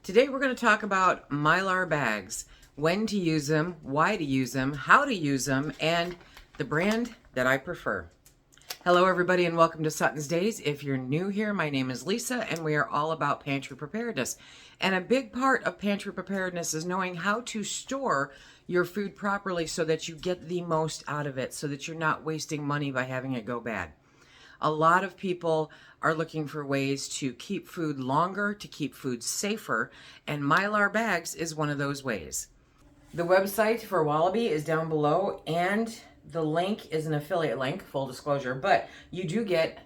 Today we're going to talk about Mylar bags, when to use them, why to use them, how to use them, and the brand that I prefer. Hello everybody and welcome to SuttonsDaze. If you're new here, my name is Lisa and we are all about pantry preparedness. And a big part of pantry preparedness is knowing how to store your food properly so that you get the most out of it, so that you're not wasting money by having it go bad. A lot of people are looking for ways to keep food longer, to keep food safer, and Mylar bags is one of those ways. The website for Wallaby is down below, and the link is an affiliate link, full disclosure, but you do get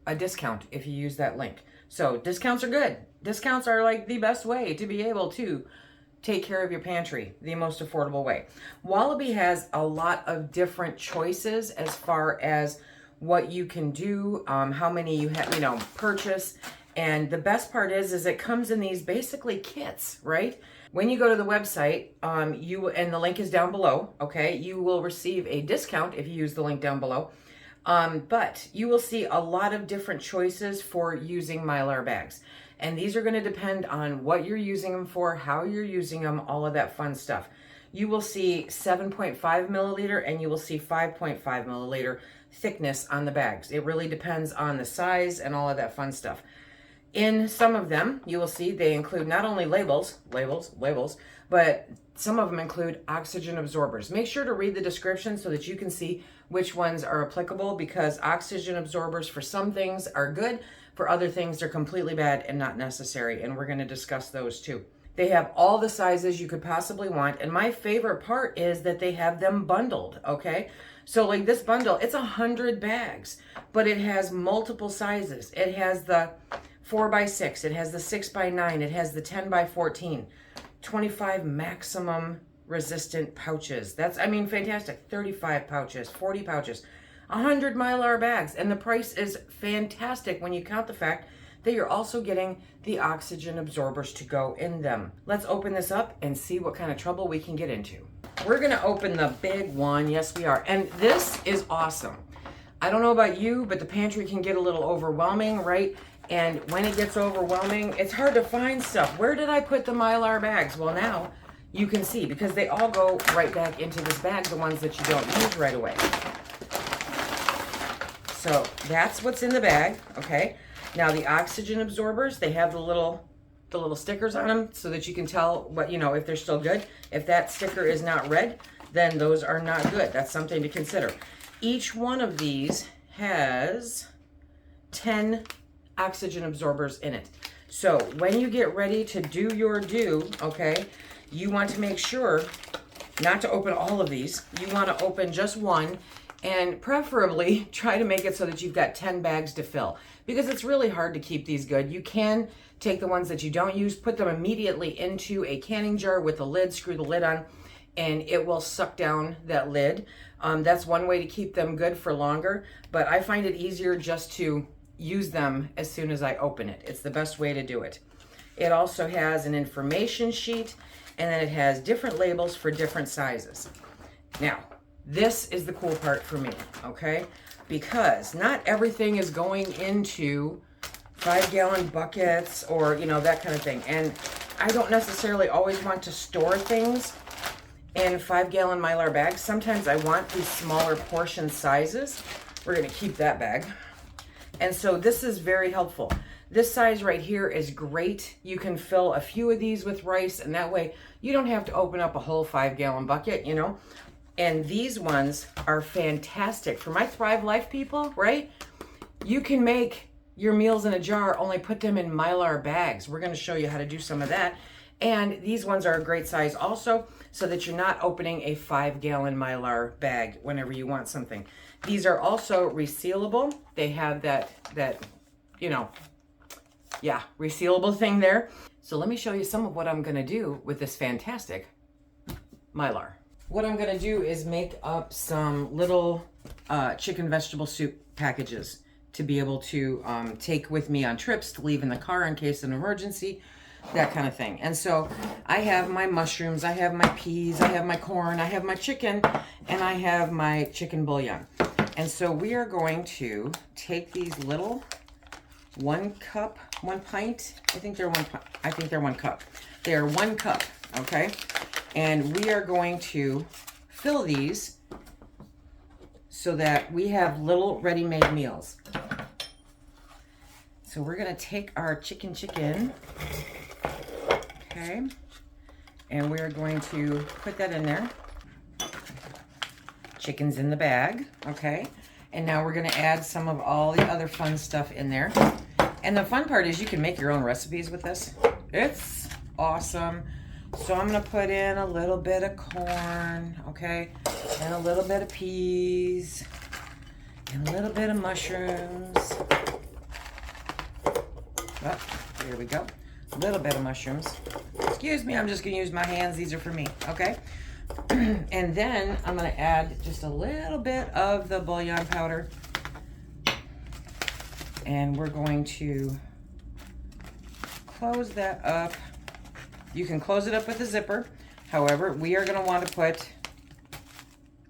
a discount if you use that link. So discounts are good. Discounts are like the best way to be able to take care of your pantry, the most affordable way. Wallaby has a lot of different choices as far as what you can do, how many you have, purchase. And the best part is it comes in these basically kits, right? When you go to the website, and the link is down below, okay, you will receive a discount if you use the link down below. But you will see a lot of different choices for using Mylar bags. And these are going to depend on what you're using them for, how you're using them, all of that fun stuff. You will see 7.5 milliliter and you will see 5.5 milliliter thickness on the bags. It really depends on the size and all of that fun stuff. In some of them, you will see they include not only labels, but some of them include oxygen absorbers. Make sure to read the description so that you can see which ones are applicable, because oxygen absorbers for some things are good, for other things they're completely bad and not necessary, and we're going to discuss those too. They have all the sizes you could possibly want, and my favorite part is that they have them bundled, okay? So like this bundle, it's 100 bags, but it has multiple sizes. It has the 4x6, it has the 6x9, it has the 10x14, 25 maximum resistant pouches. That's, fantastic. 35 pouches, 40 pouches, 100 Mylar bags, and the price is fantastic when you count the fact that you're also getting the oxygen absorbers to go in them. Let's open this up and see what kind of trouble we can get into. We're gonna open the big one, yes we are, and this is awesome. I don't know about you, but the pantry can get a little overwhelming, right? And when it gets overwhelming, it's hard to find stuff. Where did I put the Mylar bags? Well, now you can see, because they all go right back into this bag, the ones that you don't use right away. So that's what's in the bag, okay? Now the oxygen absorbers, they have the little stickers on them so that you can tell what, if they're still good. If that sticker is not red, then those are not good. That's something to consider. Each one of these has 10 oxygen absorbers in it. So when you get ready to do your okay, you want to make sure not to open all of these. You want to open just one, and preferably try to make it so that you've got 10 bags to fill, because it's really hard to keep these good. You can take the ones that you don't use, put them immediately into a canning jar with the lid, screw the lid on, and it will suck down that lid. That's one way to keep them good for longer, but I find it easier just to use them as soon as I open it. It's the best way to do it. It also has an information sheet, and then it has different labels for different sizes. Now, this is the cool part for me, okay? Because not everything is going into 5-gallon buckets or, that kind of thing. And I don't necessarily always want to store things in 5-gallon Mylar bags. Sometimes I want these smaller portion sizes. We're gonna keep that bag. And so this is very helpful. This size right here is great. You can fill a few of these with rice, and that way you don't have to open up a whole 5-gallon bucket, And these ones are fantastic. For my Thrive Life people, right? You can make your meals in a jar, only put them in Mylar bags. We're gonna show you how to do some of that. And these ones are a great size also, so that you're not opening a 5-gallon Mylar bag whenever you want something. These are also resealable. They have that resealable thing there. So let me show you some of what I'm gonna do with this fantastic Mylar. What I'm gonna do is make up some little chicken vegetable soup packages to be able to take with me on trips, to leave in the car in case of an emergency, that kind of thing. And so I have my mushrooms, I have my peas, I have my corn, I have my chicken, and I have my chicken bouillon. And so we are going to take these little 1 cup, 1 pint, I think they're 1 cup. They are 1 cup, okay? And we are going to fill these so that we have little ready-made meals. So we're gonna take our chicken, okay? And we're going to put that in there. Chicken's in the bag, okay? And now we're gonna add some of all the other fun stuff in there. And the fun part is you can make your own recipes with this. It's awesome. So I'm gonna put in a little bit of corn, okay? And a little bit of peas. And a little bit of mushrooms. Oh, here we go. A little bit of mushrooms. Excuse me, I'm just gonna use my hands. These are for me, okay? And then I'm gonna add just a little bit of the bouillon powder. And we're going to close that up. You can close it up with a zipper. However, we are gonna want to put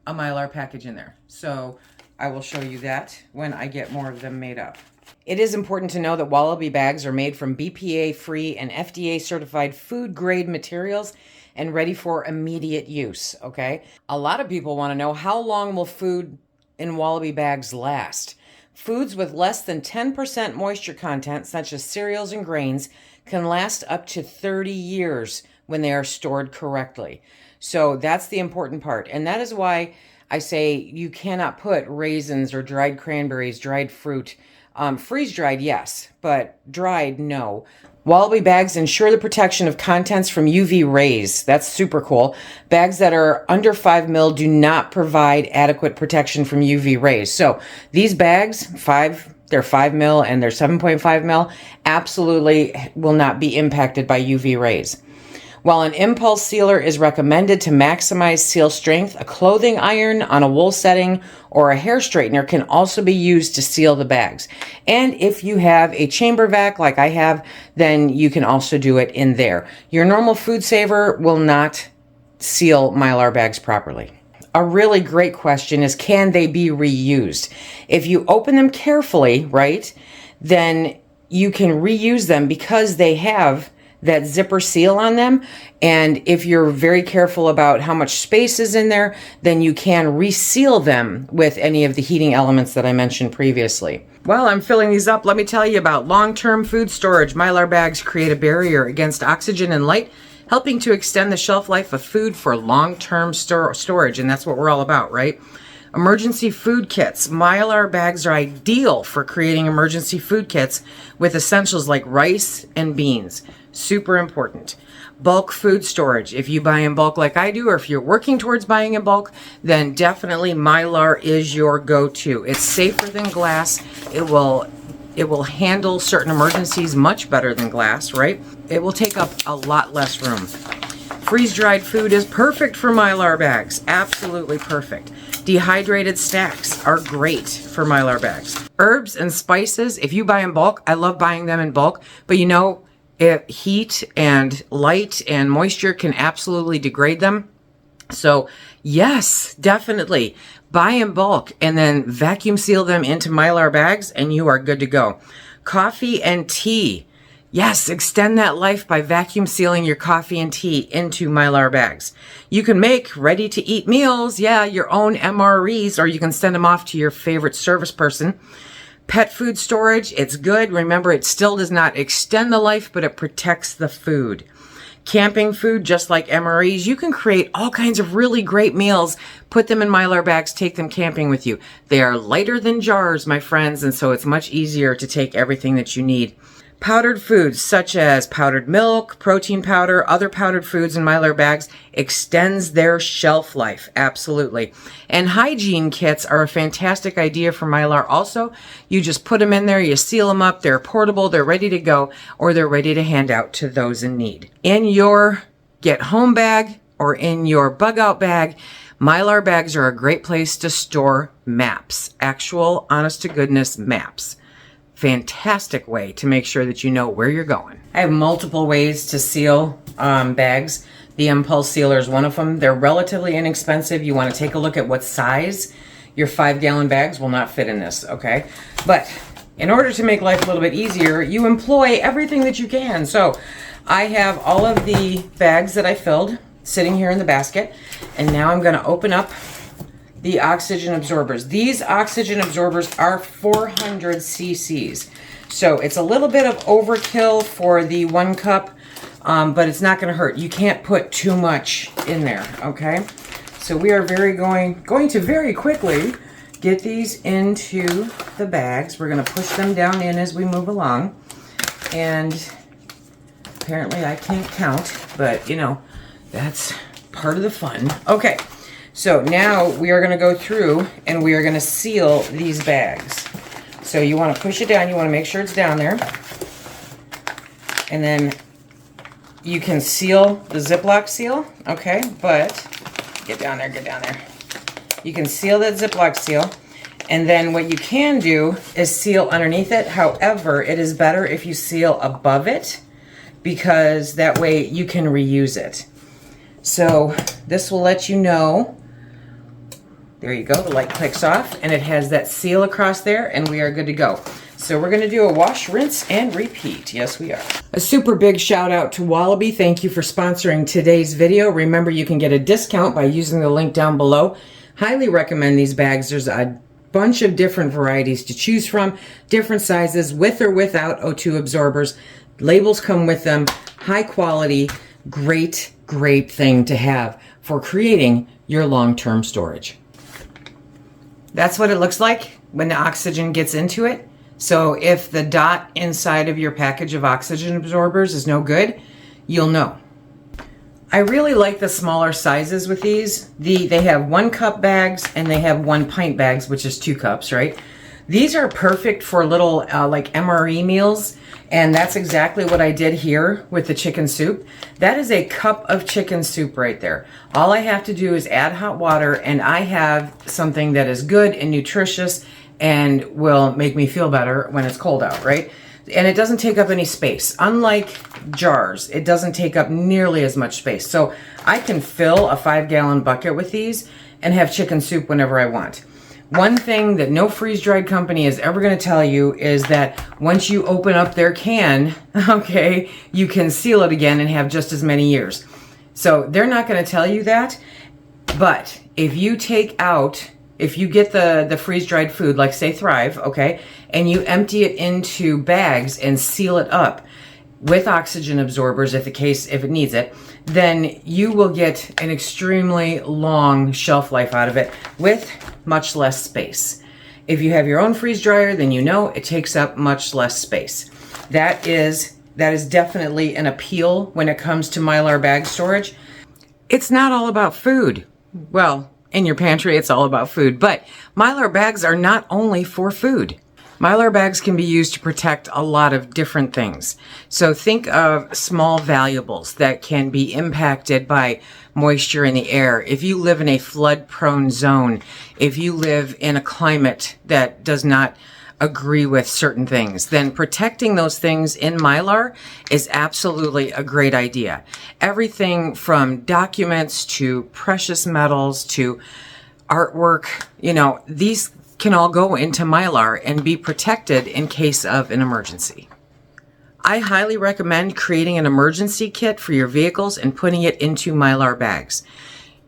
a Mylar package in there. So I will show you that when I get more of them made up. It is important to know that Wallaby bags are made from BPA-free and FDA-certified food-grade materials and ready for immediate use, okay? A lot of people want to know, how long will food in Wallaby bags last? Foods with less than 10% moisture content, such as cereals and grains, can last up to 30 years when they are stored correctly. So that's the important part. And that is why I say you cannot put raisins or dried cranberries, dried fruit, freeze-dried, yes, but dried, no. Wallaby bags ensure the protection of contents from UV rays. That's super cool. Bags that are under 5 mil do not provide adequate protection from UV rays. So these bags, they're 5 mil and they're 7.5 mil, absolutely will not be impacted by UV rays. While an impulse sealer is recommended to maximize seal strength, a clothing iron on a wool setting or a hair straightener can also be used to seal the bags. And if you have a chamber vac like I have, then you can also do it in there. Your normal food saver will not seal Mylar bags properly. A really great question is, can they be reused? If you open them carefully, right, then you can reuse them because they have that zipper seal on them. And if you're very careful about how much space is in there, then you can reseal them with any of the heating elements that I mentioned previously. While I'm filling these up, let me tell you about long-term food storage. Mylar bags create a barrier against oxygen and light, helping to extend the shelf life of food for long-term storage. And that's what we're all about, right? Emergency food kits. Mylar bags are ideal for creating emergency food kits with essentials like rice and beans. Super important. Bulk food storage. If you buy in bulk like I do, or if you're working towards buying in bulk, then definitely Mylar is your go-to. It's safer than glass. It will handle certain emergencies much better than glass, right? It will take up a lot less room. Freeze-dried food is perfect for Mylar bags. Absolutely perfect. Dehydrated snacks are great for Mylar bags. Herbs and spices, if you buy in bulk, I love buying them in bulk, but you know, heat and light and moisture can absolutely degrade them. So yes, definitely buy in bulk and then vacuum seal them into Mylar bags and you are good to go. Coffee and tea. Yes, extend that life by vacuum sealing your coffee and tea into Mylar bags. You can make ready to eat meals, yeah, your own MREs, or you can send them off to your favorite service person. Pet food storage, it's good. Remember, it still does not extend the life, but it protects the food. Camping food, just like MREs, you can create all kinds of really great meals, put them in Mylar bags, take them camping with you. They are lighter than jars, my friends, and so it's much easier to take everything that you need. Powdered foods such as powdered milk, protein powder, other powdered foods in Mylar bags extends their shelf life, absolutely. And hygiene kits are a fantastic idea for Mylar also. You just put them in there, you seal them up, they're portable, they're ready to go, or they're ready to hand out to those in need. In your get home bag or in your bug out bag, Mylar bags are a great place to store maps, actual honest to goodness maps. Fantastic way to make sure that you know where you're going. I have multiple ways to seal bags. The impulse sealer is one of them. They're relatively inexpensive. You want to take a look at what size. Your 5-gallon bags will not fit in this, okay? But in order to make life a little bit easier, you employ everything that you can. So I have all of the bags that I filled sitting here in the basket, and now I'm going to open up the oxygen absorbers. These oxygen absorbers are 400 cc's, so it's a little bit of overkill for the 1 cup, but it's not going to hurt. You can't put too much in there, okay? So we are going to very quickly get these into the bags. We're going to push them down in as we move along, and apparently I can't count, but you know, that's part of the fun. Okay, so now we are going to go through and we are going to seal these bags. So you want to push it down, you want to make sure it's down there, and then you can seal the Ziploc seal, okay, but get down there, You can seal that Ziploc seal, and then what you can do is seal underneath it. However, it is better if you seal above it, because that way you can reuse it. So this will let you know. There you go, the light clicks off and it has that seal across there, and we are good to go. So we're gonna do a wash, rinse, and repeat. Yes, we are. A super big shout out to Wallaby. Thank you for sponsoring today's video. Remember, you can get a discount by using the link down below. Highly recommend these bags. There's a bunch of different varieties to choose from, different sizes, with or without O2 absorbers. Labels come with them. High quality, great thing to have for creating your long-term storage. That's what it looks like when the oxygen gets into it. So if the dot inside of your package of oxygen absorbers is no good, you'll know. I really like the smaller sizes with these. They have 1 cup bags and they have 1 pint bags, which is 2 cups, right? These are perfect for little like MRE meals, and that's exactly what I did here with the chicken soup. That is a cup of chicken soup right there. All I have to do is add hot water, and I have something that is good and nutritious and will make me feel better when it's cold out, right? And it doesn't take up any space. Unlike jars, it doesn't take up nearly as much space. So I can fill a 5-gallon bucket with these and have chicken soup whenever I want. One thing that no freeze-dried company is ever going to tell you is that once you open up their can, okay, you can seal it again and have just as many years. So they're not going to tell you that. But if you get the freeze-dried food, like say Thrive, okay, and you empty it into bags and seal it up with oxygen absorbers if it needs it, then you will get an extremely long shelf life out of it with much less space. If you have your own freeze dryer, then you know it takes up much less space. That is definitely an appeal when it comes to Mylar bag storage. It's not all about food. Well, in your pantry, it's all about food, but Mylar bags are not only for food. Mylar bags can be used to protect a lot of different things. So think of small valuables that can be impacted by moisture in the air. If you live in a flood-prone zone, if you live in a climate that does not agree with certain things, then protecting those things in Mylar is absolutely a great idea. Everything from documents to precious metals to artwork, you know, these can all go into Mylar and be protected in case of an emergency. I highly recommend creating an emergency kit for your vehicles and putting it into Mylar bags.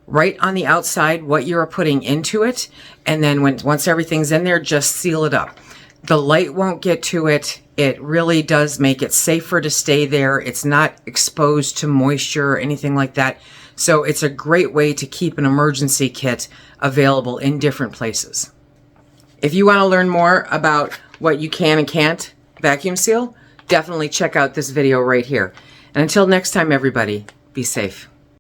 Write on the outside what you're putting into it, and then once everything's in there, just seal it up. The light won't get to it. It really does make it safer to stay there. It's not exposed to moisture or anything like that. So it's a great way to keep an emergency kit available in different places. If you want to learn more about what you can and can't vacuum seal, definitely check out this video right here. And until next time, everybody, be safe.